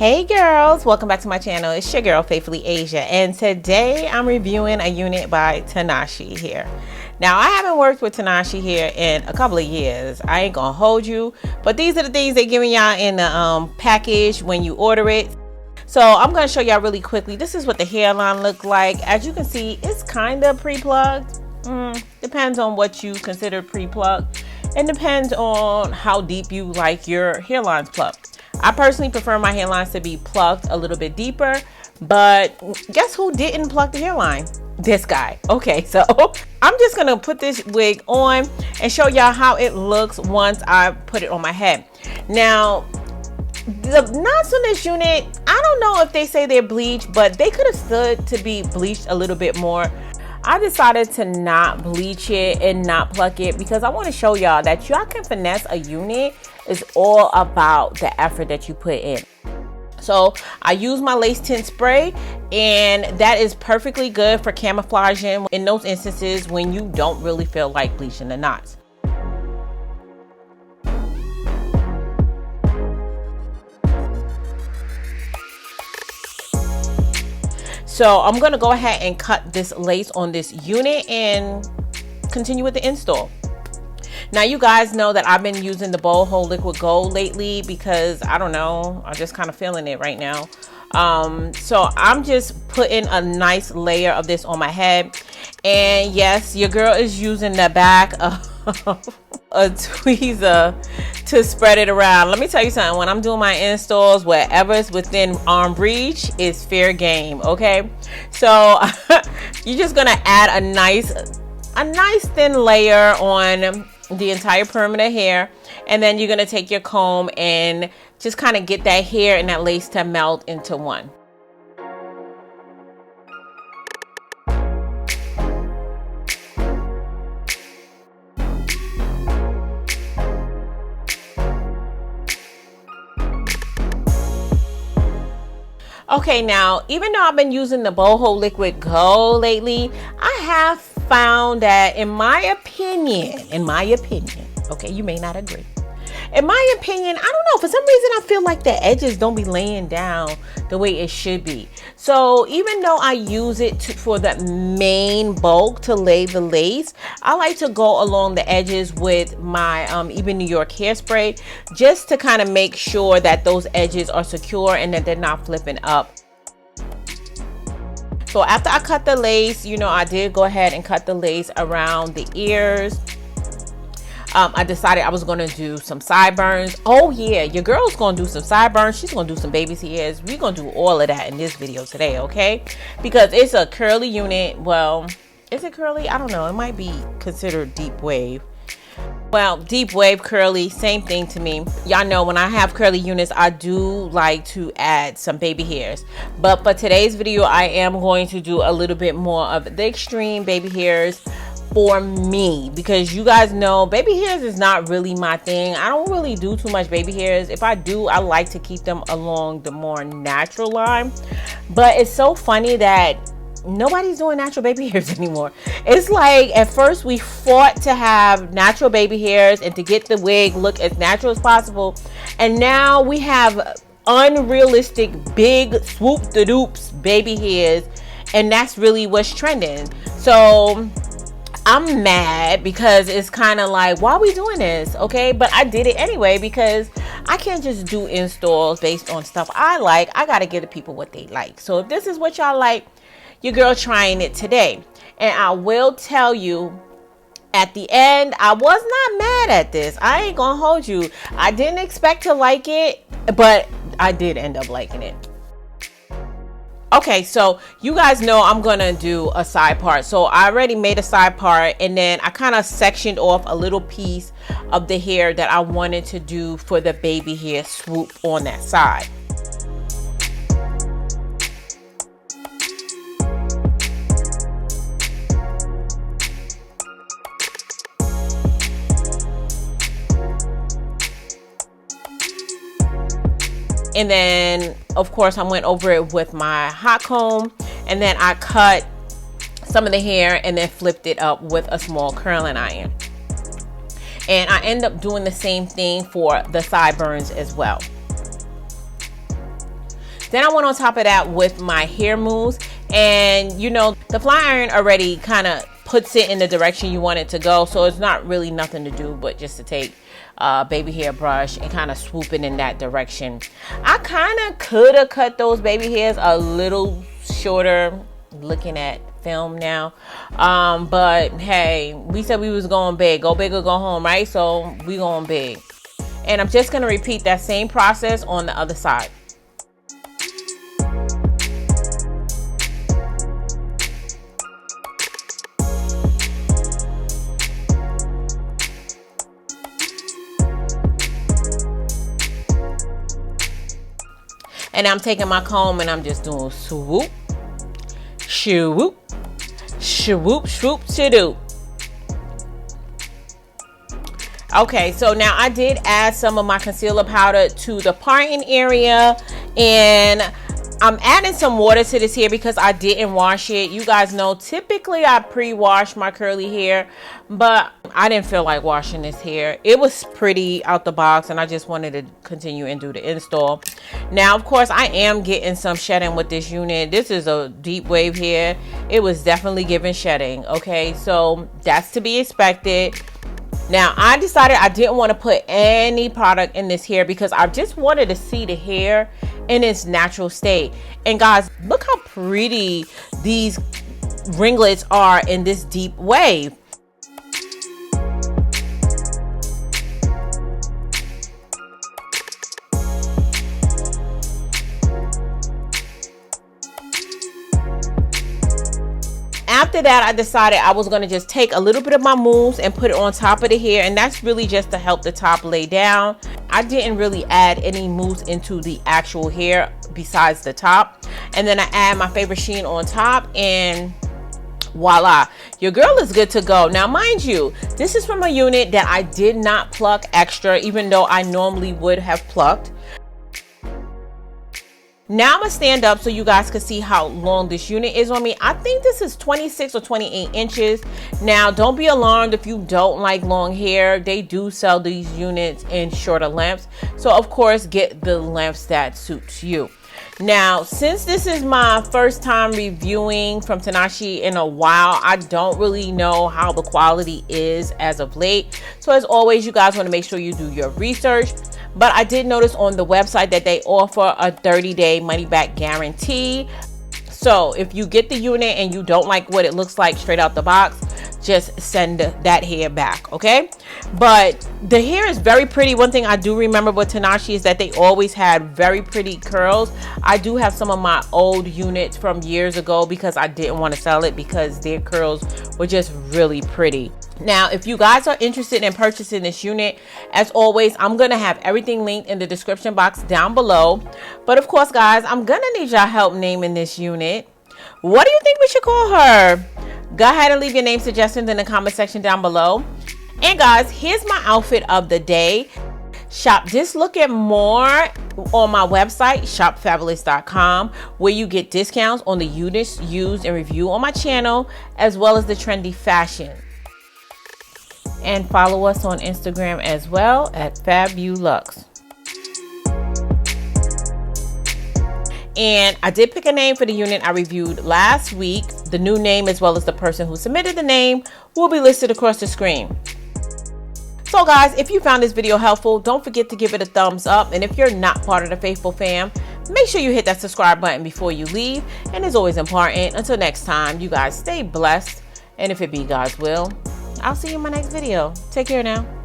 Hey girls, welcome back to my channel. It's your girl Faithfully Asia, and today I'm reviewing a unit by Tinashe Hair. Now I haven't worked with Tinashe Hair in a couple of years. I ain't gonna hold you, but these are the things they're giving y'all in the package when you order it. So I'm gonna show y'all really quickly. This is what the hairline look like. As you can see, it's kind of pre-plugged. Depends on what you consider pre-plugged, and depends on how deep you like your hairlines plucked. I personally prefer my hairlines to be plucked a little bit deeper, but guess who didn't pluck the hairline? This guy. Okay, so I'm just gonna put this wig on and show y'all how it looks once I put it on my head. Now, the knots on this unit, I don't know if they say they're bleached, but they could have stood to be bleached a little bit more. I decided to not bleach it and not pluck it because I want to show y'all that y'all can finesse a unit. It's all about the effort that you put in. So I use my lace tint spray, and that is perfectly good for camouflaging in those instances when you don't really feel like bleaching the knots. So I'm gonna go ahead and cut this lace on this unit and continue with the install. Now you guys know that I've been using the Boho Liquid Gold lately because I don't know, I'm just kind of feeling it right now. So I'm just putting a nice layer of this on my head. And yes, your girl is using the back of a tweezer to spread it around. Let me tell you something, when I'm doing my installs, wherever is within arm reach is fair game, okay? So you're just gonna add a nice thin layer on the entire perimeter hair, and then you're gonna take your comb and just kind of get that hair and that lace to melt into one. Okay, now even though I've been using the Boho Liquid Gold lately, I have found that in my opinion, okay, you may not agree. In my opinion, I don't know, for some reason I feel like the edges don't be laying down the way it should be. So even though I use it for the main bulk to lay the lace, I like to go along the edges with my even New York hairspray, just to kind of make sure that those edges are secure and that they're not flipping up. So after I cut the lace, you know, I did go ahead and cut the lace around the ears. I decided I was going to do some sideburns. Oh yeah, your girl's going to do some sideburns. She's going to do some baby's hairs. We're going to do all of that in this video today, okay? Because it's a curly unit. Well, is it curly? I don't know. It might be considered deep wave. Well, deep wave, curly, same thing to me. Y'all know when I have curly units, I do like to add some baby hairs. But for today's video, I am going to do a little bit more of the extreme baby hairs for me, because you guys know baby hairs is not really my thing. I don't really do too much baby hairs. If I do, I like to keep them along the more natural line. But it's so funny that nobody's doing natural baby hairs anymore. It's like at first we fought to have natural baby hairs and to get the wig look as natural as possible, and now we have unrealistic big swoop the doops baby hairs, and that's really what's trending. So I'm mad because it's kind of like, why are we doing this? Okay, but I did it anyway because I can't just do installs based on stuff I like. I gotta give the people what they like. So if this is what y'all like, your girl trying it today. And I will tell you, at the end, I was not mad at this. I ain't gonna hold you. I didn't expect to like it, but I did end up liking it. Okay, so you guys know I'm gonna do a side part. So I already made a side part, and then I kind of sectioned off a little piece of the hair that I wanted to do for the baby hair swoop on that side. And then of course I went over it with my hot comb, and then I cut some of the hair and then flipped it up with a small curling iron. And I end up doing the same thing for the sideburns as well. Then I went on top of that with my hair mousse, and you know, the fly iron already kind of puts it in the direction you want it to go, so it's not really nothing to do but just to take baby hair brush and kind of swoop it in that direction. I kind of could have cut those baby hairs a little shorter, looking at film now, but hey, we said we was going big. Go big or go home, right? So we going big. And I'm just going to repeat that same process on the other side. And I'm taking my comb and I'm just doing swoop, swoop, swoop, swoop, swoop. Okay, so now I did add some of my concealer powder to the parting area, and I'm adding some water to this hair because I didn't wash it. You guys know typically I pre-wash my curly hair, but I didn't feel like washing this hair. It was pretty out the box and I just wanted to continue and do the install. Now, of course, I am getting some shedding with this unit. This is a deep wave hair. It was definitely giving shedding. Okay, so that's to be expected. Now, I decided I didn't want to put any product in this hair because I just wanted to see the hair in its natural state. And guys, look how pretty these ringlets are in this deep wave. After that, I decided I was going to just take a little bit of my mousse and put it on top of the hair, and that's really just to help the top lay down. I didn't really add any mousse into the actual hair besides the top. And then I add my favorite sheen on top, and voila, your girl is good to go. Now, mind you, this is from a unit that I did not pluck extra, even though I normally would have plucked. Now I'm gonna stand up so you guys can see how long this unit is on me. I think this is 26 or 28 inches. Now, don't be alarmed if you don't like long hair. They do sell these units in shorter lengths. So of course, get the lengths that suits you. Now, since this is my first time reviewing from Tinashe in a while, I don't really know how the quality is as of late. So as always, you guys want to make sure you do your research. But I did notice on the website that they offer a 30-day money-back guarantee. So if you get the unit and you don't like what it looks like straight out the box, just send that hair back, okay? But the hair is very pretty. One thing I do remember with Tinashe is that they always had very pretty curls. I do have some of my old units from years ago because I didn't want to sell it because their curls were just really pretty. Now, if you guys are interested in purchasing this unit, as always, I'm going to have everything linked in the description box down below. But of course, guys, I'm going to need y'all help naming this unit. What do you think we should call her? Go ahead and leave your name suggestions in the comment section down below. And guys, here's my outfit of the day. Shop this look and more on my website, shopfabulous.com, where you get discounts on the units used and review on my channel, as well as the trendy fashion. And follow us on Instagram as well at Fabulux. And I did pick a name for the unit I reviewed last week. The new name, as well as the person who submitted the name, will be listed across the screen. So guys, if you found this video helpful, don't forget to give it a thumbs up. And if you're not part of the Faithful fam, make sure you hit that subscribe button before you leave. And it's always important. Until next time, you guys stay blessed. And if it be God's will, I'll see you in my next video. Take care now.